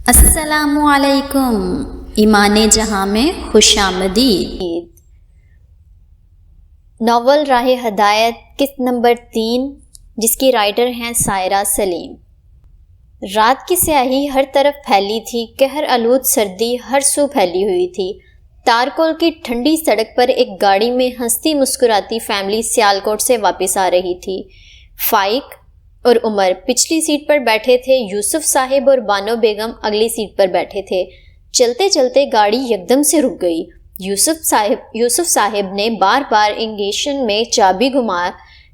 السلام علیکم، ایمان جہاں میں خوش آمدید۔ ناول راہ ہدایت قسط نمبر 3، جس کی رائٹر ہیں سائرہ سلیم۔ رات کی سیاہی ہر طرف پھیلی تھی، قہر آلود سردی ہر سو پھیلی ہوئی تھی۔ تارکول کی ٹھنڈی سڑک پر ایک گاڑی میں ہنستی مسکراتی فیملی سیالکوٹ سے واپس آ رہی تھی۔ فائق اور عمر پچھلی سیٹ پر بیٹھے تھے، یوسف صاحب اور بانو بیگم اگلی سیٹ پر بیٹھے تھے۔ چلتے چلتے گاڑی یکدم سے رک گئی۔ یوسف صاحب نے بار بار انگیشن میں چابی گھما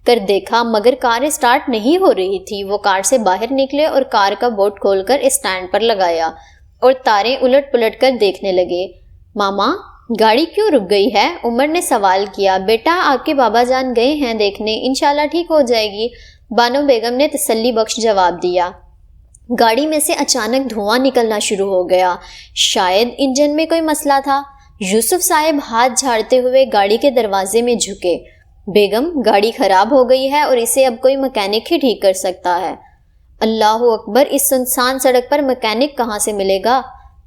کر دیکھا، مگر کار اسٹارٹ نہیں ہو رہی تھی۔ وہ کار سے باہر نکلے اور کار کا بورڈ کھول کر اسٹینڈ پر لگایا اور تاریں الٹ پلٹ کر دیکھنے لگے۔ ماما، گاڑی کیوں رک گئی ہے؟ عمر نے سوال کیا۔ بیٹا، آپ کے بابا جان گئے ہیں دیکھنے، انشاءاللہ ٹھیک ہو جائے گی، بانو بیگم نے تسلی بخش جواب دیا۔ گاڑی میں سے اچانک دھواں نکلنا شروع ہو گیا۔ شاید انجن میں کوئی مسئلہ تھا۔ یوسف صاحب ہاتھ جھاڑتے ہوئے گاڑی کے دروازے میں جھکے۔ بیگم، گاڑی خراب ہو گئی ہے اور اسے اب کوئی مکینک ہی ٹھیک کر سکتا ہے۔ اللہ اکبر، اس سنسان سڑک پر مکینک کہاں سے ملے گا؟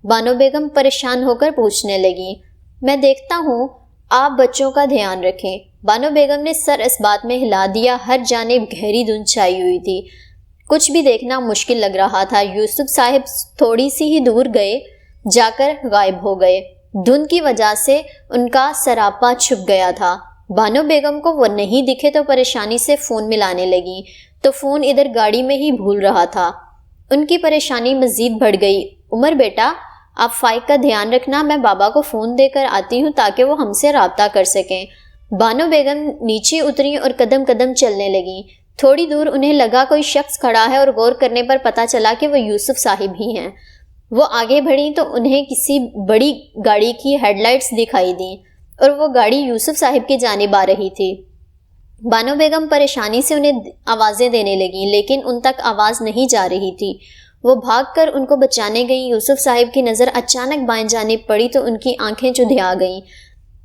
بانو بیگم پریشان ہو کر پوچھنے لگی۔ میں دیکھتا ہوں، آپ بچوں کا دھیان رکھیں۔ بانو بیگم نے سر اس بات میں ہلا دیا۔ ہر جانب گہری دھند چھائی ہوئی تھی، کچھ بھی دیکھنا مشکل لگ رہا تھا۔ یوسف صاحب تھوڑی سی ہی دور گئے جا کر غائب ہو گئے۔ دھند کی وجہ سے ان کا سراپا چھپ گیا تھا۔ بانو بیگم کو وہ نہیں دکھے تو پریشانی سے فون ملانے لگی، تو فون ادھر گاڑی میں ہی بھول رہا تھا۔ ان کی پریشانی مزید بڑھ گئی۔ عمر بیٹا، آپ فائق کا دھیان رکھنا، میں بابا کو فون دے کر آتی ہوں تاکہ وہ ہم سے رابطہ کر سکیں۔ بانو بیگم نیچے اتری اور قدم قدم چلنے لگیں۔ تھوڑی دور انہیں لگا کوئی شخص کھڑا ہے اور غور کرنے پر پتہ چلا کہ وہ یوسف صاحب ہی ہیں۔ وہ آگے بڑھیں تو انہیں کسی بڑی گاڑی کی ہیڈ لائٹس دکھائی دیں اور وہ گاڑی یوسف صاحب کی جانب آ رہی تھی۔ بانو بیگم پریشانی سے انہیں آوازیں دینے لگیں، لیکن ان تک آواز نہیں جا رہی تھی۔ وہ بھاگ کر ان کو بچانے گئیں۔ یوسف صاحب کی نظر اچانک بائیں جانب پڑی تو ان کی آنکھیں چدھیا گئیں۔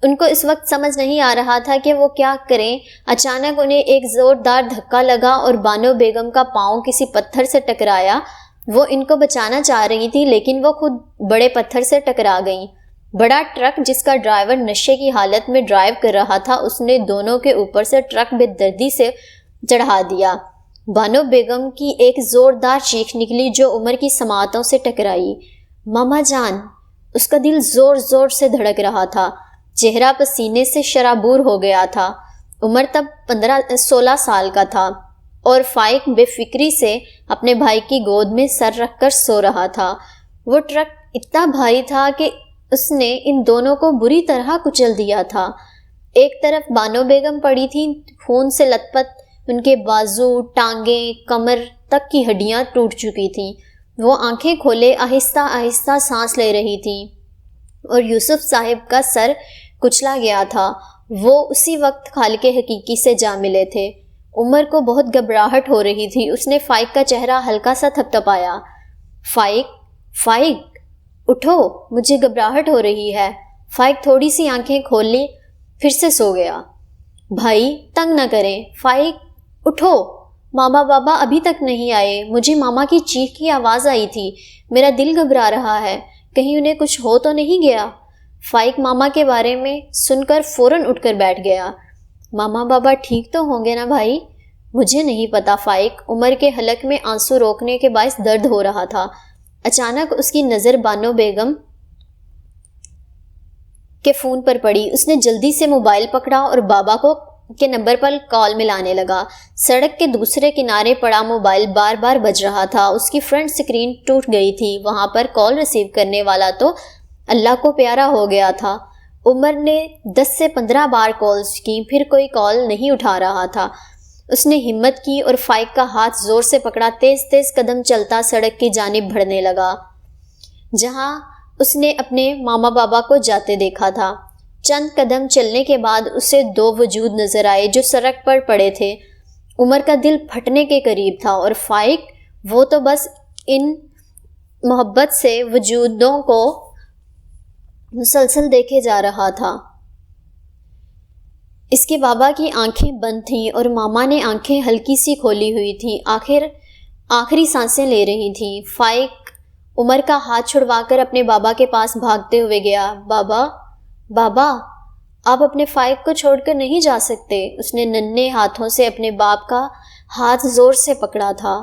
ان کو اس وقت سمجھ نہیں آ رہا تھا کہ وہ کیا کریں۔ اچانک انہیں ایک زوردار دھکا لگا اور بانو بیگم کا پاؤں کسی پتھر سے ٹکرایا۔ وہ ان کو بچانا چاہ رہی تھی، لیکن وہ خود بڑے پتھر سے ٹکرا گئیں۔ بڑا ٹرک جس کا ڈرائیور نشے کی حالت میں ڈرائیو کر رہا تھا، اس نے دونوں کے اوپر سے ٹرک بے دردی سے چڑھا دیا۔ بانو بیگم کی ایک زوردار چیخ نکلی جو عمر کی سماعتوں سے ٹکرائی۔ ماما جان! اس کا دل زور زور سے دھڑک رہا تھا، چہرہ پسینے سے شرابور ہو گیا تھا۔ عمر تب 16 سال کا تھا اور فائق بے فکری سے اپنے بھائی کی گود میں سر رکھ کر سو رہا تھا۔ وہ ٹرک اتنا بھاری تھا کہ اس نے ان دونوں کو بری طرح کچل دیا تھا۔ ایک طرف بانو بیگم پڑی تھی، خون سے لت پت، ان کے بازو، ٹانگیں، کمر تک کی ہڈیاں ٹوٹ چکی تھیں۔ وہ آنکھیں کھولے آہستہ آہستہ سانس لے رہی تھیں اور یوسف صاحب کا سر کچلا گیا تھا۔ وہ اسی وقت خالق حقیقی سے جا ملے تھے۔ عمر کو بہت گھبراہٹ ہو رہی تھی۔ اس نے فائق کا چہرہ ہلکا سا تھپتھپایا۔ فائق اٹھو، مجھے گھبراہٹ ہو رہی ہے۔ فائق تھوڑی سی آنکھیں کھول لی، پھر سے سو گیا۔ بھائی تنگ نہ کریں، فائق اٹھو، ماما بابا ابھی تک نہیں آئے، مجھے ماما کی چیخ کی آواز آئی تھی، میرا دل گھبرا رہا ہے، کہیں انہیں کچھ ہو تو نہیں گیا۔ فائق ماما کے بارے میں سن کر فوراً اٹھ کر بیٹھ گیا۔ ماما بابا ٹھیک تو ہوں گے نا بھائی؟ مجھے نہیں پتا فائق۔ عمر کے حلق میں آنسو روکنے کے باعث درد ہو رہا تھا۔ اچانک اس کی نظر بانو بیگم کے فون پر پڑی۔ اس نے جلدی سے موبائل پکڑا اور بابا کے نمبر پر کال ملانے لگا۔ سڑک کے دوسرے کنارے پڑا موبائل بار بار بج رہا تھا۔ اس کی فرنٹ سکرین ٹوٹ گئی تھی۔ وہاں پر کال ریسیو کرنے والا تو اللہ کو پیارا ہو گیا تھا۔ عمر نے 10 سے 15 بار کالز کی، پھر کوئی کال نہیں اٹھا رہا تھا۔ اس نے ہمت کی اور فائق کا ہاتھ زور سے پکڑا۔ تیز تیز قدم چلتا سڑک کی جانب بڑھنے لگا جہاں اس نے اپنے ماما بابا کو جاتے دیکھا تھا۔ چند قدم چلنے کے بعد اسے 2 وجود نظر آئے جو سڑک پر پڑے تھے۔ عمر کا دل پھٹنے کے قریب تھا اور فائق، وہ تو بس ان محبت سے وجودوں کو مسلسل دیکھے جا رہا تھا۔ اس کے بابا کی آنکھیں بند تھیں اور ماما نے آنکھیں ہلکی سی کھولی ہوئی تھیں، آخری سانسیں لے رہی تھیں۔ فائق عمر کا ہاتھ چھڑوا کر اپنے بابا کے پاس بھاگتے ہوئے گیا۔ بابا آپ اپنے فائق کو چھوڑ کر نہیں جا سکتے۔ اس نے ننھے ہاتھوں سے اپنے باپ کا ہاتھ زور سے پکڑا تھا،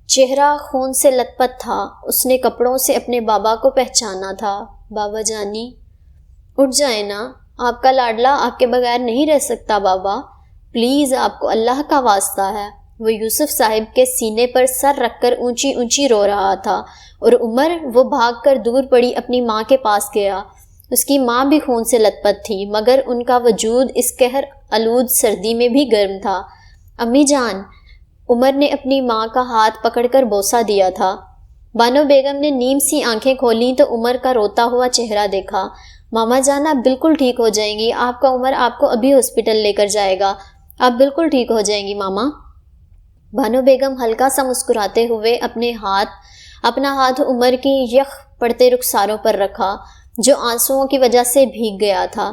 چہرہ خون سے لت پت تھا۔ اس نے کپڑوں سے اپنے بابا کو پہچانا تھا۔ بابا جانی اٹھ جائیں نا، آپ کا لاڈلا آپ کے بغیر نہیں رہ سکتا بابا، پلیز آپ کو اللہ کا واسطہ ہے۔ وہ یوسف صاحب کے سینے پر سر رکھ کر اونچی اونچی رو رہا تھا اور عمر وہ بھاگ کر دور پڑی اپنی ماں کے پاس گیا۔ اس کی ماں بھی خون سے لت پت تھی، مگر ان کا وجود اس قہر آلود سردی میں بھی گرم تھا۔ امی جان، عمر نے اپنی ماں کا ہاتھ پکڑ کر بوسہ دیا تھا۔ بانو بیگم نے نیم سی آنکھیں کھولیں تو عمر کا روتا ہوا چہرہ دیکھا۔ ماما جان آپ بالکل ٹھیک ہو جائیں گی، آپ کا عمر آپ کو ابھی ہاسپٹل لے کر جائے گا، آپ بالکل ٹھیک ہو جائیں گی ماما۔ بانو بیگم ہلکا سا مسکراتے ہوئے اپنا ہاتھ عمر کی یخ پڑتے رخساروں پر رکھا جو آنسوؤں کی وجہ سے بھیگ گیا تھا،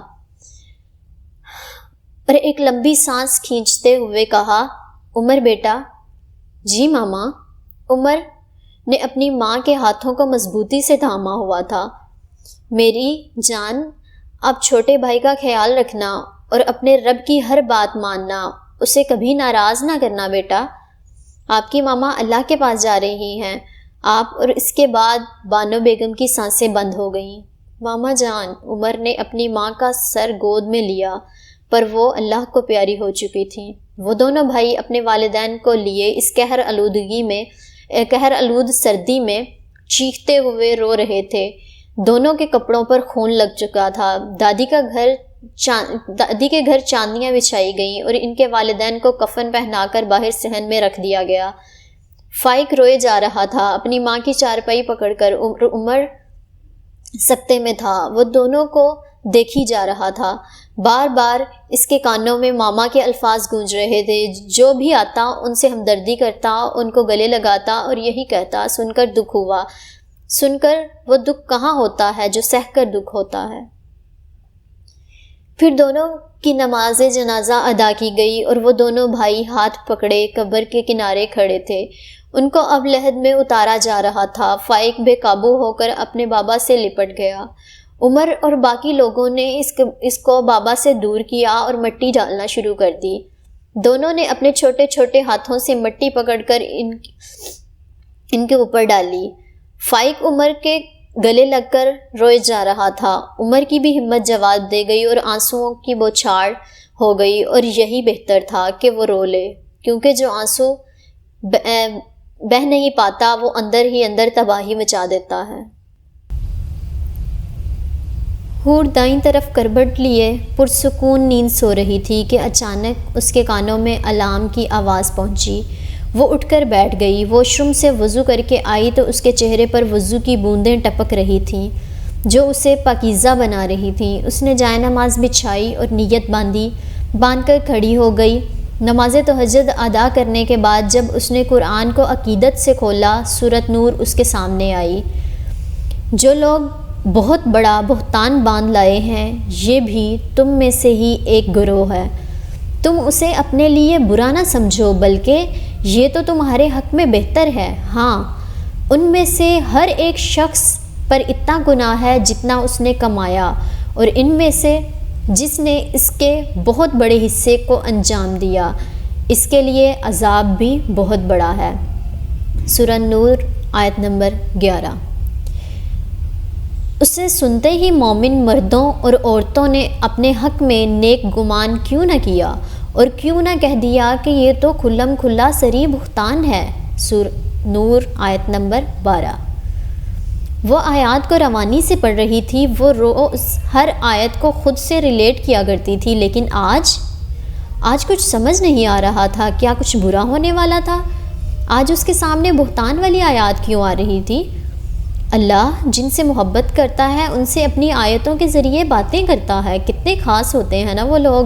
اور ایک لمبی سانس کھینچتے ہوئے کہا، عمر بیٹا۔ جی ماما۔ عمر نے اپنی ماں کے ہاتھوں کو مضبوطی سے تھاما ہوا تھا۔ میری جان، آپ چھوٹے بھائی کا خیال رکھنا اور اپنے رب کی ہر بات ماننا، اسے کبھی ناراض نہ کرنا بیٹا۔ آپ کی ماما اللہ کے پاس جا رہی ہیں۔ آپ اور اس کے بعد بانو بیگم کی سانسیں بند ہو گئیں۔ ماما جان، عمر نے اپنی ماں کا سر گود میں لیا، پر وہ اللہ کو پیاری ہو چکی تھیں۔ وہ دونوں بھائی اپنے والدین کو لیے اس قہر آلود سردی میں چیختے ہوئے رو رہے تھے۔ دونوں کے کپڑوں پر خون لگ چکا تھا۔ دادی کے گھر چاندنیاں بچھائی گئیں اور ان کے والدین کو کفن پہنا کر باہر صحن میں رکھ دیا گیا۔ فائق روئے جا رہا تھا اپنی ماں کی چارپائی پکڑ کر، عمر سکتے میں تھا، وہ دونوں کو دیکھی جا رہا تھا۔ بار بار اس کے کانوں میں ماما کے الفاظ گونج رہے تھے، جو بھی آتا ان سے ہمدردی کرتا، ان کو گلے لگاتا اور یہی کہتا، سن کر دکھ ہوا، سن کر وہ دکھ کہاں ہوتا ہے جو سہ کر دکھ ہوتا ہے۔ پھر دونوں کی نماز جنازہ ادا کی گئی اور وہ دونوں بھائی ہاتھ پکڑے قبر کے کنارے کھڑے تھے۔ ان کو اب لحد میں اتارا جا رہا تھا۔ فائق بے قابو ہو کر اپنے بابا سے لپٹ گیا۔ عمر اور باقی لوگوں نے اس کو بابا سے دور کیا اور مٹی ڈالنا شروع کر دی۔ دونوں نے اپنے چھوٹے چھوٹے ہاتھوں سے مٹی پکڑ کر ان کے اوپر ڈالی۔ فائق عمر کے گلے لگ کر روئے جا رہا تھا۔ عمر کی بھی ہمت جواب دے گئی اور آنسوؤں کی بوچھاڑ ہو گئی، اور یہی بہتر تھا کہ وہ رو لے، کیونکہ جو آنسو بہہ نہیں پاتا وہ اندر ہی اندر تباہی مچا دیتا ہے۔ حور دائیں طرف کربٹ لیے پرسکون نیند سو رہی تھی کہ اچانک اس کے کانوں میں الارم کی آواز پہنچی۔ وہ اٹھ کر بیٹھ گئی۔ واش روم سے وضو کر کے آئی تو اس کے چہرے پر وضو کی بوندیں ٹپک رہی تھیں جو اسے پاکیزہ بنا رہی تھیں۔ اس نے جائے نماز بچھائی اور نیت باندھ کر کھڑی ہو گئی۔ نماز تہجد ادا کرنے کے بعد جب اس نے قرآن کو عقیدت سے کھولا، سورۃ نور اس کے سامنے آئی۔ جو لوگ بہت بڑا بہتان باندھ لائے ہیں، یہ بھی تم میں سے ہی ایک گروہ ہے۔ تم اسے اپنے لیے برا نہ سمجھو، بلکہ یہ تو تمہارے حق میں بہتر ہے۔ ہاں، ان میں سے ہر ایک شخص پر اتنا گناہ ہے جتنا اس نے کمایا، اور ان میں سے جس نے اس کے بہت بڑے حصے کو انجام دیا، اس کے لیے عذاب بھی بہت بڑا ہے۔ سورہ نور آیت نمبر 11۔ اسے سنتے ہی مومن مردوں اور عورتوں نے اپنے حق میں نیک گمان کیوں نہ کیا اور کیوں نہ کہہ دیا کہ یہ تو کھلم کھلا صریح بہتان ہے۔ سورہ نور آیت نمبر 12۔ وہ آیات کو روانی سے پڑھ رہی تھی۔ وہ روز ہر آیت کو خود سے ریلیٹ کیا کرتی تھی، لیکن آج کچھ سمجھ نہیں آ رہا تھا۔ کیا کچھ برا ہونے والا تھا؟ آج اس کے سامنے بہتان والی آیات کیوں آ رہی تھی؟ اللہ جن سے محبت کرتا ہے ان سے اپنی آیتوں کے ذریعے باتیں کرتا ہے۔ کتنے خاص ہوتے ہیں نا وہ لوگ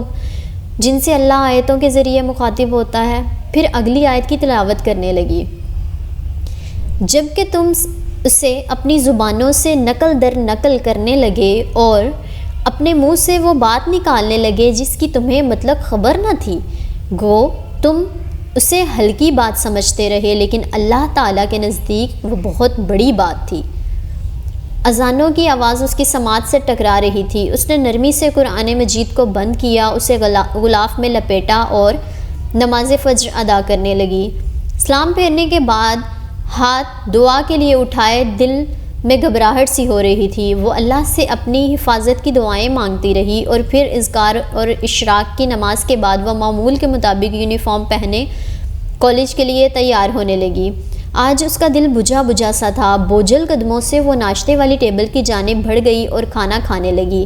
جن سے اللہ آیتوں کے ذریعے مخاطب ہوتا ہے۔ پھر اگلی آیت کی تلاوت کرنے لگی۔ جب کہ تم اسے اپنی زبانوں سے نقل در نقل کرنے لگے اور اپنے منہ سے وہ بات نکالنے لگے جس کی تمہیں مطلب خبر نہ تھی، گو تم اسے ہلکی بات سمجھتے رہے، لیکن اللہ تعالیٰ کے نزدیک وہ بہت بڑی بات تھی۔ اذانوں کی آواز اس کی سماعت سے ٹکرا رہی تھی۔ اس نے نرمی سے قرآن مجید کو بند کیا، اسے غلاف میں لپیٹا اور نماز فجر ادا کرنے لگی۔ سلام پھیرنے کے بعد ہاتھ دعا کے لیے اٹھائے، دل میں گھبراہٹ سی ہو رہی تھی۔ وہ اللہ سے اپنی حفاظت کی دعائیں مانگتی رہی اور پھر اذکار اور اشراق کی نماز کے بعد وہ معمول کے مطابق یونیفارم پہنے کالج کے لیے تیار ہونے لگی۔ آج اس کا دل بجھا بجھا سا تھا۔ بوجھل قدموں سے وہ ناشتے والی ٹیبل کی جانب بڑھ گئی اور کھانا کھانے لگی۔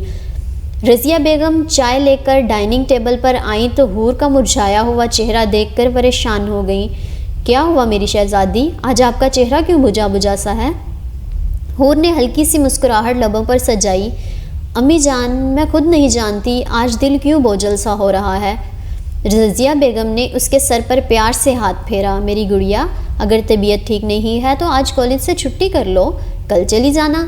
رضیہ بیگم چائے لے کر ڈائننگ ٹیبل پر آئیں تو حور کا مرجھایا ہوا چہرہ دیکھ کر پریشان ہو گئیں۔ کیا ہوا میری شہزادی؟ آج آپ کا چہرہ کیوں بجھا بجھا سا ہے؟ حور نے ہلکی سی مسکراہٹ لبوں پر سجائی۔ امی جان، میں خود نہیں جانتی آج دل کیوں بوجھل سا ہو رہا ہے۔ رضیہ بیگم نے اس کے سر پر پیار سے ہاتھ پھیرا۔ میری گڑیا، اگر طبیعت ٹھیک نہیں ہے تو آج کالج سے چھٹی کر لو، کل چلی جانا۔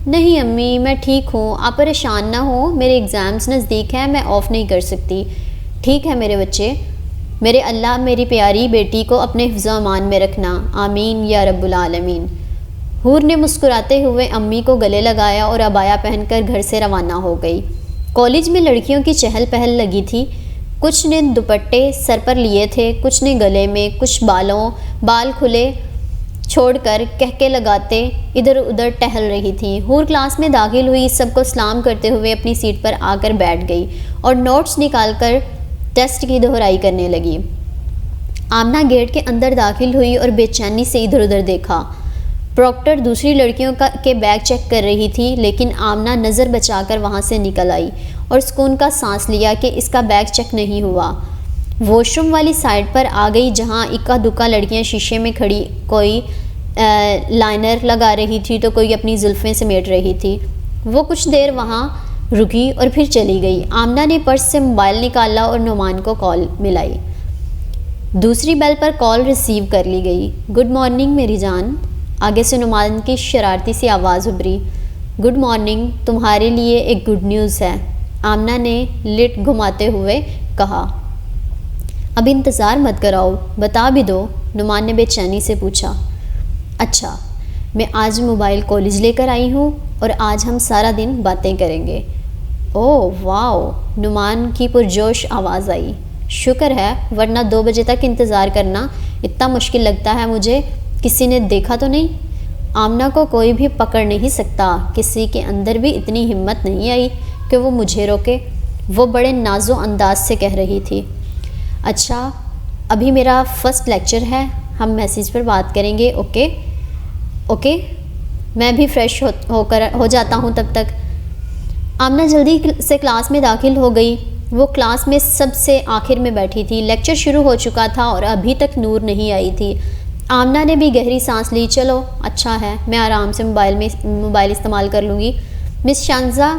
نہیں امی، میں ٹھیک ہوں، آپ پریشان نہ ہوں، میرے ایگزامز نزدیک ہیں، میں آف نہیں کر سکتی۔ ٹھیک ہے میرے بچے، میرے اللہ میری پیاری بیٹی کو اپنے حفظ و امان میں رکھنا، آمین یا رب العالمین۔ حور نے مسکراتے ہوئے امی کو گلے لگایا اور عبایا پہن کر گھر سے روانہ ہو گئی۔ کالج میں لڑکیوں کی چہل پہل لگی تھی۔ کچھ نے دوپٹے سر پر لیے تھے، کچھ نے گلے میں، کچھ بال کھلے چھوڑ کر کہکے لگاتے ادھر ادھر ٹہل رہی تھیں۔ حور کلاس میں داخل ہوئی، سب کو سلام کرتے ہوئے اپنی سیٹ پر آ کر بیٹھ گئی اور نوٹس نکال کر ٹیسٹ کی دہرائی کرنے لگی۔ آمنہ گیٹ کے اندر داخل ہوئی اور بے چینی سے ادھر ادھر دیکھا۔ پروکٹر دوسری لڑکیوں کے بیگ چیک کر رہی تھی، لیکن آمنہ نظر بچا کر وہاں سے نکل آئی اور سکون کا سانس لیا کہ اس کا بیگ چیک نہیں ہوا۔ واش روم والی سائڈ پر آ گئی، جہاں اکا دکا لڑکیاں شیشے میں کھڑی کوئی لائنر لگا رہی تھی تو کوئی اپنی زلفیں سمیٹ رہی تھی۔ وہ کچھ دیر وہاں رکی اور پھر چلی گئی۔ آمنہ نے پرس سے موبائل نکالا اور نعمان کو کال ملائی۔ دوسری بیل پر کال ریسیو کر لی گئی۔ گڈ مارننگ میری جان، آگے سے نعمان کی شرارتی سی آواز ابھری۔ گڈ مارننگ، تمہارے لیے ایک گڈ نیوز ہے، آمنہ نے لٹ گھماتے ہوئے کہا۔ اب انتظار مت کراؤ، بتا بھی دو، نعمان نے بے چینی سے پوچھا۔ اچھا، میں آج موبائل کالج لے کر آئی ہوں اور آج ہم سارا دن باتیں کریں گے۔ اوہ واو، نعمان کی پرجوش آواز آئی۔ شکر ہے، ورنہ 2 بجے تک انتظار کرنا اتنا مشکل لگتا ہے مجھے۔ کسی نے دیکھا تو نہیں؟ آمنہ کو کوئی بھی پکڑ نہیں سکتا، کسی کے اندر بھی اتنی ہمت نہیں آئی کہ وہ مجھے روکے، وہ بڑے نازو انداز سے کہہ رہی تھی۔ اچھا، ابھی میرا فرسٹ لیکچر ہے، ہم میسیج پر بات کریں گے، اوکے؟ اوکے، میں بھی فریش ہو جاتا ہوں تب تک۔ آمنہ جلدی سے کلاس میں داخل ہو گئی۔ وہ کلاس میں سب سے آخر میں بیٹھی تھی۔ لیکچر شروع ہو چکا تھا اور ابھی تک نور نہیں آئی تھی۔ آمنہ نے بھی گہری سانس لی۔ چلو اچھا ہے، میں آرام سے موبائل استعمال کر لوں گی۔ مس شانزا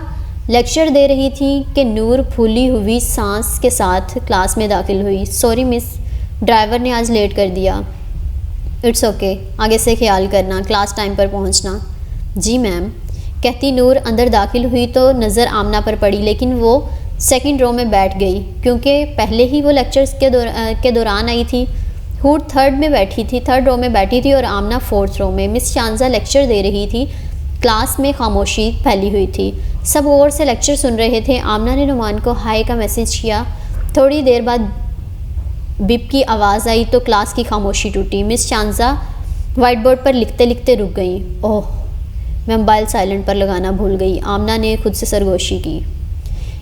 لیکچر دے رہی تھی کہ نور پھولی ہوئی سانس کے ساتھ کلاس میں داخل ہوئی۔ سوری مس، ڈرائیور نے آج لیٹ کر دیا۔ اٹس اوکے، آگے سے خیال کرنا، کلاس ٹائم پر پہنچنا۔ جی میم، کہتی نور اندر داخل ہوئی تو نظر آمنہ پر پڑی، لیکن وہ سیکنڈ رو میں بیٹھ گئی کیونکہ پہلے ہی وہ لیکچرز کے دوران آئی تھی۔ حور تھرڈ رو میں بیٹھی تھی اور آمنہ 4تھ رو میں۔ مس شانزا لیکچر دے رہی تھی۔ کلاس میں خاموشی پھیلی ہوئی تھی، سب غور سے لیکچر سن رہے تھے۔ آمنہ نے نعمان کو ہائی کا میسج کیا۔ تھوڑی دیر بعد بپ کی آواز آئی تو کلاس کی خاموشی ٹوٹی۔ مس شانزا وائٹ بورڈ پر لکھتے لکھتے رک گئیں۔ اوہ، میں موبائل سائلنٹ پر لگانا بھول گئی، آمنہ نے خود سے سرگوشی کی۔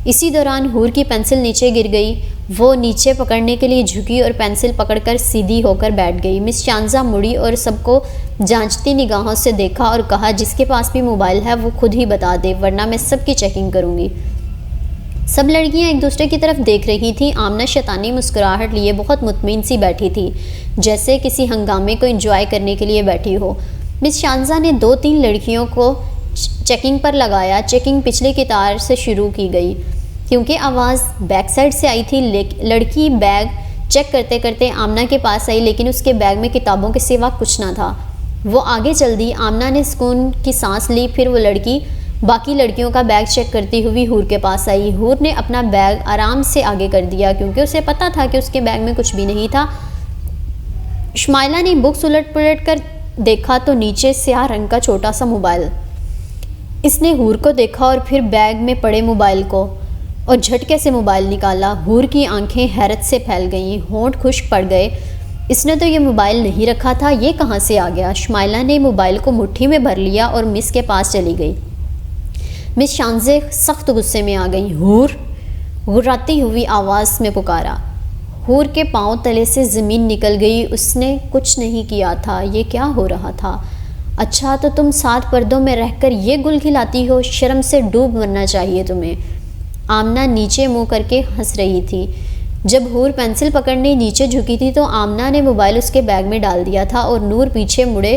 اسی دوران حور کی پینسل نیچے گر گئی۔ وہ نیچے پکڑنے کے لیے جھکی اور پینسل پکڑ کر سیدھی ہو کر بیٹھ گئی۔ مس شانزا مڑی اور سب کو جانچتی نگاہوں سے دیکھا اور کہا، جس کے پاس بھی موبائل ہے وہ خود ہی بتا دے، ورنہ میں سب کی چیکنگ کروں گی۔ سب لڑکیاں ایک دوسرے کی طرف دیکھ رہی تھیں۔ آمنہ شیطانی مسکراہٹ لیے بہت مطمئن سی بیٹھی تھی، جیسے کسی ہنگامے کو انجوائے کرنے کے لیے بیٹھی ہو۔ مس شانزا نے 2-3 لڑکیوں کو چیکنگ پر لگایا۔ چیکنگ پچھلے قطار سے شروع کی گئی کیونکہ آواز بیک سائڈ سے آئی تھی۔ لڑکی بیگ چیک کرتے کرتے آمنہ کے پاس آئی، لیکن اس کے بیگ میں کتابوں کے سوا کچھ نہ تھا۔ وہ آگے چل دی۔ آمنہ نے سکون کی سانس لی۔ پھر وہ لڑکی باقی لڑکیوں کا بیگ چیک کرتی ہوئی حور کے پاس آئی۔ حور نے اپنا بیگ آرام سے آگے کر دیا کیونکہ اسے پتہ تھا کہ اس کے بیگ میں کچھ بھی نہیں تھا۔ شمائلہ نے بکس الٹ پلٹ کر دیکھا تو نیچے سیاہ رنگ کا چھوٹا سا موبائل۔ اس نے حور کو دیکھا اور پھر بیگ میں پڑے موبائل کو، اور جھٹکے سے موبائل نکالا۔ حور کی آنکھیں حیرت سے پھیل گئیں، ہونٹ خشک پڑ گئے۔ اس نے تو یہ موبائل نہیں رکھا تھا، یہ کہاں سے آ گیا؟ شمائلہ نے موبائل کو مٹھی میں بھر لیا اور مس کے پاس چلی گئی۔ مس شانزے سخت غصے میں آ گئیں۔ حور! غراتی ہوئی آواز میں پکارا۔ حور کے پاؤں تلے سے زمین نکل گئی۔ اس نے کچھ نہیں کیا تھا، یہ کیا ہو رہا تھا؟ اچھا تو تم 7 پردوں میں رہ کر یہ گل کھلاتی ہو، شرم سے ڈوب مرنا چاہیے تمہیں۔ آمنہ نیچے منہ کر کے ہنس رہی تھی۔ جب حور پینسل پکڑنے نیچے جھکی تھی تو آمنہ نے موبائل اس کے بیگ میں ڈال دیا تھا اور نور پیچھے مڑے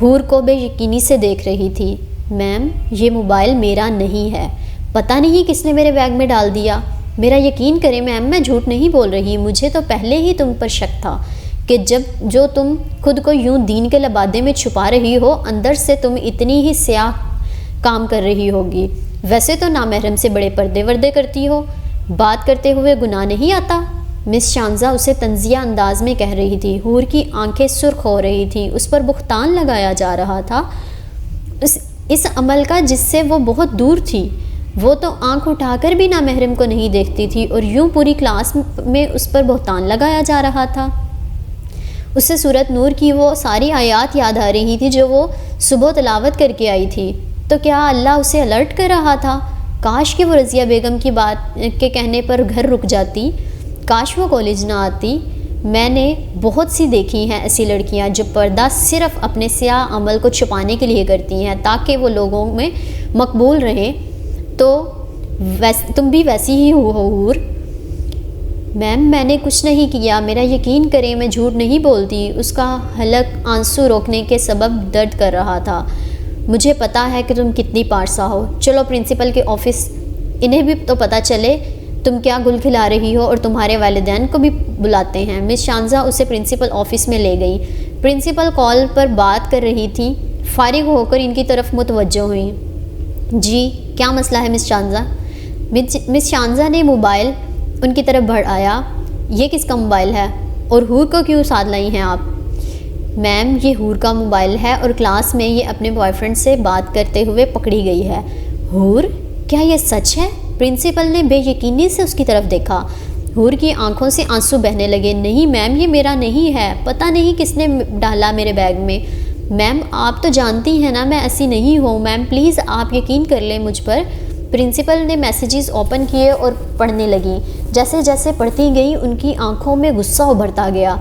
حور کو بے یقینی سے دیکھ رہی تھی۔ میم، یہ موبائل میرا نہیں ہے، پتہ نہیں کس نے میرے بیگ میں ڈال دیا۔ میرا یقین کریں میم، میں جھوٹ نہیں بول رہی، مجھے تو پہلے ہی تم پر شک تھا کہ جو تم خود کو یوں دین کے لبادے میں چھپا رہی ہو، اندر سے تم اتنی ہی سیاہ کام کر رہی ہوگی۔ ویسے تو نامحرم سے بڑے پردے وردے کرتی ہو، بات کرتے ہوئے گناہ نہیں آتا؟ مس شانزہ اسے طنزیہ انداز میں کہہ رہی تھی۔ حور کی آنکھیں سرخ ہو رہی تھیں، اس پر بہتان لگایا جا رہا تھا اس عمل کا جس سے وہ بہت دور تھی۔ وہ تو آنکھ اٹھا کر بھی نامحرم کو نہیں دیکھتی تھی، اور یوں پوری کلاس میں اس پر بہتان لگایا جا رہا تھا۔ اسے سورۃ نور کی وہ ساری آیات یاد آ رہی تھی جو وہ صبح تلاوت کر کے آئی تھی۔ تو کیا اللہ اسے الرٹ کر رہا تھا؟ کاش کہ وہ رضیہ بیگم کی بات کے کہنے پر گھر رک جاتی، کاش وہ کالج نہ آتی۔ میں نے بہت سی دیکھی ہیں ایسی لڑکیاں جو پردہ صرف اپنے سیاہ عمل کو چھپانے کے لیے کرتی ہیں تاکہ وہ لوگوں میں مقبول رہیں۔ تو تم بھی ویسی ہی ہو حور۔ میم، میں نے کچھ نہیں کیا، میرا یقین کریں میں جھوٹ نہیں بولتی۔ اس کا حلق آنسو روکنے کے سبب درد کر رہا تھا۔ مجھے پتا ہے کہ تم کتنی پارسا ہو۔ چلو پرنسپل کے آفس، انہیں بھی تو پتہ چلے تم کیا گل کھلا رہی ہو، اور تمہارے والدین کو بھی بلاتے ہیں۔ مس شانزہ اسے پرنسپل آفس میں لے گئی۔ پرنسپل کال پر بات کر رہی تھی، فارغ ہو کر ان کی طرف متوجہ ہوئیں۔ جی کیا مسئلہ ہے مس شانزہ؟ مس شانزہ نے موبائل ان کی طرف بڑھایا۔ یہ کس کا موبائل ہے، اور حور کو کیوں ساتھ لائی ہیں آپ؟ میم، یہ حور کا موبائل ہے اور کلاس میں یہ اپنے بوائے فرینڈ سے بات کرتے ہوئے پکڑی گئی ہے۔ حور، کیا یہ سچ ہے؟ پرنسپل نے بے یقینی سے اس کی طرف دیکھا۔ حور کی آنکھوں سے آنسو بہنے لگے۔ نہیں میم، یہ میرا نہیں ہے، پتہ نہیں کس نے ڈالا میرے بیگ میں۔ میم، آپ تو جانتی ہیں نا میں ایسی نہیں ہوں۔ میم پلیز آپ یقین کر لیں مجھ پر۔ پرنسپل نے میسیجز اوپن کیے اور پڑھنے لگی۔ جیسے جیسے پڑھتی گئی ان کی آنکھوں میں غصہ ابھرتا گیا۔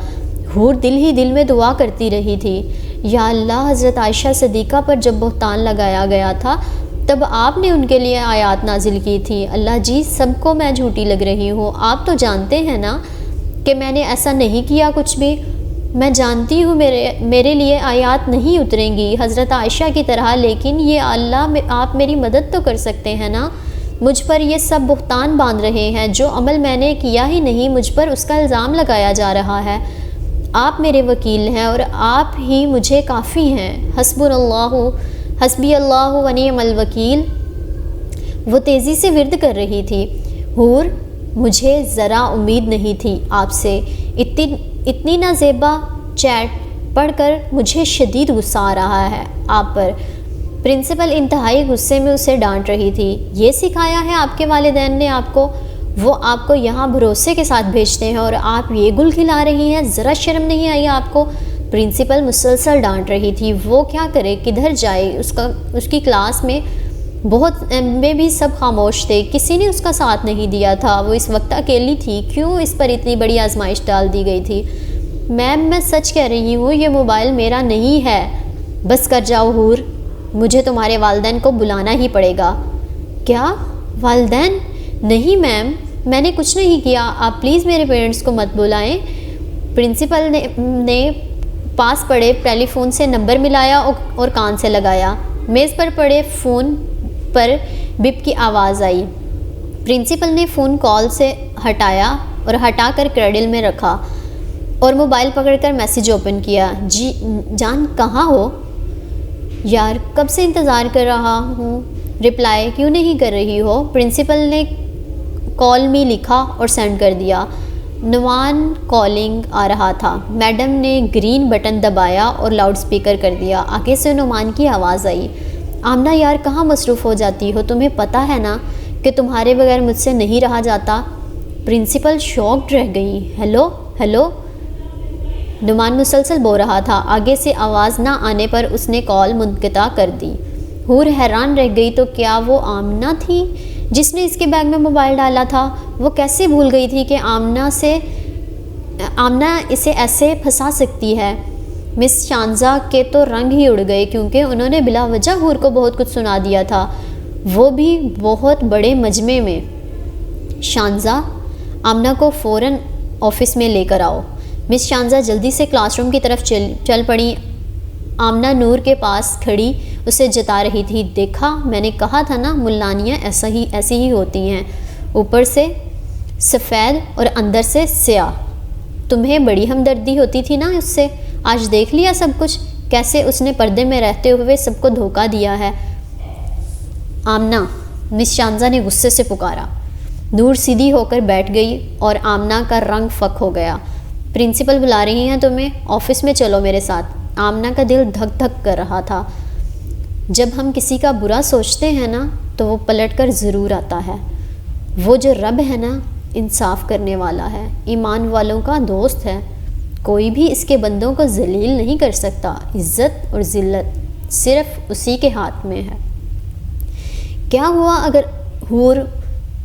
حور دل ہی دل میں دعا کرتی رہی تھی، یا اللہ، حضرت عائشہ صدیقہ پر جب بہتان لگایا گیا تھا تب آپ نے ان کے لیے آیات نازل کی تھی۔ اللہ جی، سب کو میں جھوٹی لگ رہی ہوں، آپ تو جانتے ہیں نا کہ میں نے ایسا نہیں کیا کچھ بھی۔ میں جانتی ہوں میرے لیے آیات نہیں اتریں گی حضرت عائشہ کی طرح، لیکن یہ اللہ، آپ میری مدد تو کر سکتے ہیں نا۔ مجھ پر یہ سب بہتان باندھ رہے ہیں، جو عمل میں نے کیا ہی نہیں مجھ پر اس کا الزام لگایا جا رہا ہے۔ آپ میرے وکیل ہیں اور آپ ہی مجھے کافی ہیں۔ حسبی اللہ و نعم الوکیل۔ وہ تیزی سے ورد کر رہی تھی۔ حور، مجھے ذرا امید نہیں تھی آپ سے۔ اتنی نازیبا چیٹ پڑھ کر مجھے شدید غصہ آ رہا ہے آپ پر۔ پرنسپل انتہائی غصے میں اسے ڈانٹ رہی تھی۔ یہ سکھایا ہے آپ کے والدین نے آپ کو؟ وہ آپ کو یہاں بھروسے کے ساتھ بھیجتے ہیں اور آپ یہ گل کھلا رہی ہیں، ذرا شرم نہیں آئی آپ کو؟ پرنسپل مسلسل ڈانٹ رہی تھی۔ وہ کیا کرے، کدھر جائے؟ اس کی کلاس میں بھی سب خاموش تھے، کسی نے اس کا ساتھ نہیں دیا تھا۔ وہ اس وقت اکیلی تھی، کیوں اس پر اتنی بڑی آزمائش ڈال دی گئی تھی؟ میم، میں سچ کہہ رہی ہوں، یہ موبائل میرا نہیں ہے۔ بس کر جاؤ حور، مجھے تمہارے والدین کو بلانا ہی پڑے گا۔ کیا والدین؟ نہیں میم، میں نے کچھ نہیں کیا، آپ پلیز میرے پیرنٹس کو مت بلائیں۔ پرنسپل نے پاس پڑے ٹیلی فون سے نمبر ملایا اور کان سے لگایا۔ میز پر پڑے فون پر بپ کی آواز آئی۔ پرنسپل نے فون کال سے ہٹایا اور ہٹا کر کریڈل میں رکھا اور موبائل پکڑ کر میسیج اوپن کیا۔ جی جان، کہاں ہو؟ یار، کب سے انتظار کر رہا ہوں، رپلائی کیوں نہیں کر رہی ہو؟ پرنسپل نے کال می لکھا اور سینڈ کر دیا۔ نعمان کالنگ آ رہا تھا۔ میڈم نے گرین بٹن دبایا اور لاؤڈ سپیکر کر دیا۔ آگے سے نعمان کی آواز آئی، آمنہ یار کہاں مصروف ہو جاتی ہو؟ تمہیں پتہ ہے نا کہ تمہارے بغیر مجھ سے نہیں رہا جاتا۔ پرنسپل شاکڈ رہ گئی۔ ہیلو ہیلو، نعمان مسلسل بول رہا تھا۔ آگے سے آواز نہ آنے پر اس نے کال منقطع کر دی۔ حور حیران رہ گئی، تو کیا وہ آمنہ تھی جس نے اس کے بیگ میں موبائل ڈالا تھا؟ وہ کیسے بھول گئی تھی کہ آمنہ اسے ایسے پھنسا سکتی ہے؟ مس شانزا کے تو رنگ ہی اڑ گئے، کیونکہ انہوں نے بلا وجہ حور کو بہت کچھ سنا دیا تھا، وہ بھی بہت بڑے مجمع میں۔ شانزا، آمنہ کو فوراً آفس میں لے کر آؤ۔ مس شانزا جلدی سے کلاس روم کی طرف چل پڑی۔ آمنہ نور کے پاس کھڑی اسے جتا رہی تھی۔ دیکھا، میں نے کہا تھا نا، ملانیاں ایسی ہی ہوتی ہیں، اوپر سے سفید اور اندر سے سیاہ۔ تمہیں بڑی ہمدردی ہوتی تھی نا اس سے، آج دیکھ لیا سب کچھ، کیسے اس نے پردے میں رہتے ہوئے سب کو دھوکہ دیا ہے۔ آمنہ، مس شانزا نے غصے سے پکارا۔ نور سیدھی ہو کر بیٹھ گئی اور آمنہ کا رنگ فک ہو گیا۔ پرنسپل بلا رہی ہیں تمہیں، آفس میں چلو میرے ساتھ۔ آمنہ کا دل دھک دھک کر رہا تھا۔ جب ہم کسی کا برا سوچتے ہیں نا تو وہ پلٹ کر ضرور آتا ہے۔ وہ جو رب ہے نا، انصاف کرنے والا ہے، ایمان والوں کا دوست ہے، کوئی بھی اس کے بندوں کو ذلیل نہیں کر سکتا۔ عزت اور ذلت صرف اسی کے ہاتھ میں ہے۔ کیا ہوا اگر حور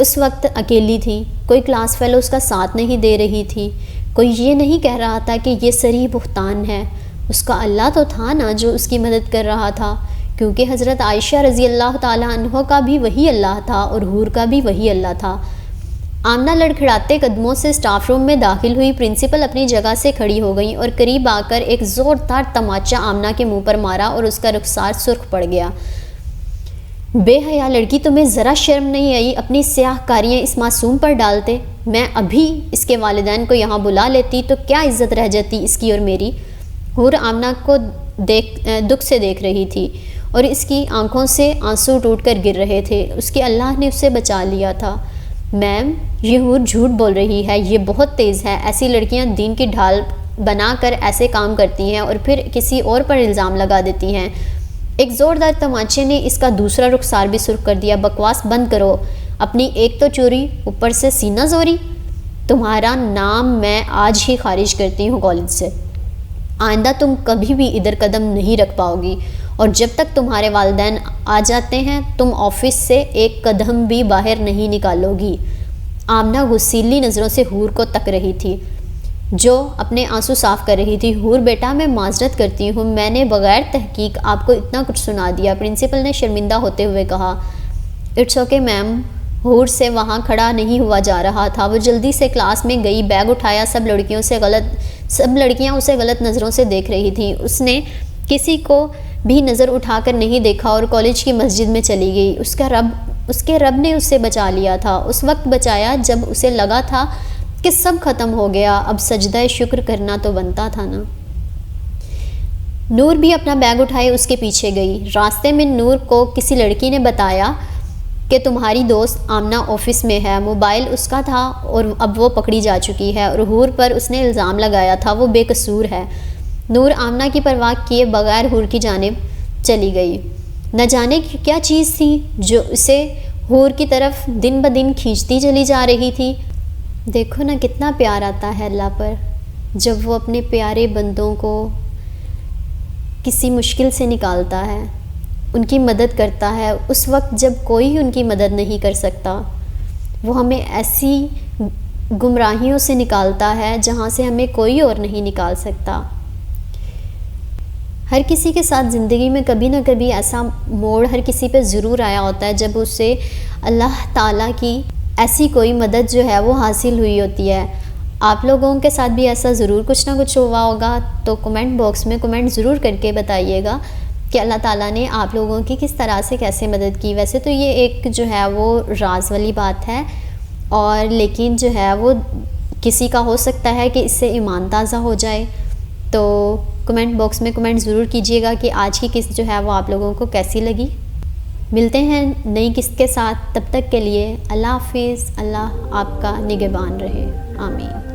اس وقت اکیلی تھی، کوئی کلاس فیلو اس کا ساتھ نہیں دے رہی تھی، کوئی یہ نہیں کہہ رہا تھا کہ یہ صریح بہتان ہے، اس کا اللہ تو تھا نا جو اس کی مدد کر رہا تھا، کیونکہ حضرت عائشہ رضی اللہ تعالیٰ عنہ کا بھی وہی اللہ تھا اور حور کا بھی وہی اللہ تھا۔ آمنہ لڑکھڑاتے قدموں سے اسٹاف روم میں داخل ہوئی۔ پرنسپل اپنی جگہ سے کھڑی ہو گئی اور قریب آ کر ایک زوردار تماچا آمنہ کے منہ پر مارا اور اس کا رخسار سرخ پڑ گیا۔ بے حیا لڑکی، تمہیں ذرا شرم نہیں آئی؟ اپنی سیاہ کاریاں اس معصوم پر ڈالتے؟ میں ابھی اس کے والدین کو یہاں بلا لیتی تو کیا عزت رہ جاتی اس کی اور میری؟ حور آمنہ کو دکھ سے دیکھ رہی تھی اور اس کی آنکھوں سے آنسو ٹوٹ کر گر رہے تھے۔ اس کے اللہ نے اسے بچا لیا تھا۔ میم، یہ حور جھوٹ بول رہی ہے، یہ بہت تیز ہے۔ ایسی لڑکیاں دین کی ڈھال بنا کر ایسے کام کرتی ہیں اور پھر کسی اور پر الزام لگا دیتی ہیں۔ ایک زوردار تماچے نے اس کا دوسرا رخسار بھی سرخ کر دیا۔ بکواس بند کرو، اپنی ایک تو چوری، اوپر سے سینہ زوری۔ تمہارا نام میں آج ہی خارج کرتی ہوں کالج سے۔ آئندہ تم کبھی بھی ادھر قدم نہیں رکھ پاؤ گی، اور جب تک تمہارے والدین آ جاتے ہیں تم آفس سے ایک قدم بھی باہر نہیں نکالو گی۔ آمنہ غصیلی نظروں سے حور کو تک رہی تھی جو اپنے آنسو صاف کر رہی تھی۔ حور بیٹا، میں معذرت کرتی ہوں، میں نے بغیر تحقیق آپ کو اتنا کچھ سنا دیا، پرنسپل نے شرمندہ ہوتے ہوئے کہا۔ It's okay ma'am. حور سے وہاں کھڑا نہیں ہوا جا رہا تھا۔ وہ جلدی سے کلاس میں گئی، بیگ اٹھایا۔ سب لڑکیاں اسے غلط نظروں سے دیکھ رہی تھیں۔ اس نے کسی کو بھی نظر اٹھا کر نہیں دیکھا اور کالج کی مسجد میں چلی گئی۔ اس کے رب نے اسے بچا لیا تھا، اس وقت بچایا جب اسے لگا تھا کہ سب ختم ہو گیا۔ اب سجدہ شکر کرنا تو بنتا تھا نا۔ نور بھی اپنا بیگ اٹھائے اس کے پیچھے گئی۔ راستے میں نور کو کسی لڑکی نے بتایا کہ تمہاری دوست آمنہ آفس میں ہے۔ موبائل اس کا تھا اور اب وہ پکڑی جا چکی ہے اور حور پر اس نے الزام لگایا تھا، وہ بے قصور ہے۔ نور آمنہ کی پرواہ کیے بغیر حور کی جانب چلی گئی۔ نہ جانے کیا چیز تھی جو اسے حور کی طرف دن بدن کھینچتی چلی جا رہی تھی۔ دیکھو نا کتنا پیار آتا ہے اللہ پر جب وہ اپنے پیارے بندوں کو کسی مشکل سے نکالتا ہے، ان کی مدد کرتا ہے اس وقت جب کوئی ان کی مدد نہیں کر سکتا۔ وہ ہمیں ایسی گمراہیوں سے نکالتا ہے جہاں سے ہمیں کوئی اور نہیں نکال سکتا۔ ہر کسی کے ساتھ زندگی میں کبھی نہ کبھی ایسا موڑ ہر کسی پہ ضرور آیا ہوتا ہے جب اسے اللہ تعالیٰ کی ایسی کوئی مدد جو ہے وہ حاصل ہوئی ہوتی ہے۔ آپ لوگوں کے ساتھ بھی ایسا ضرور کچھ نہ کچھ ہوا ہوگا، تو کمنٹ باکس میں کمنٹ ضرور کر کے بتائیے گا کہ اللہ تعالیٰ نے آپ لوگوں کی کس طرح سے کیسے مدد کی۔ ویسے تو یہ ایک جو ہے وہ راز والی بات ہے، اور لیکن جو ہے وہ کسی کا ہو سکتا ہے کہ اس سے ایمان تازہ ہو جائے۔ تو کمنٹ باکس میں کمنٹ ضرور کیجیے گا کہ آج کی قسط جو ہے وہ آپ لوگوں کو کیسی لگی۔ ملتے ہیں نئی قسط کے ساتھ، تب تک کے لیے اللہ حافظ۔ اللہ آپ کا نگہبان رہے، آمین۔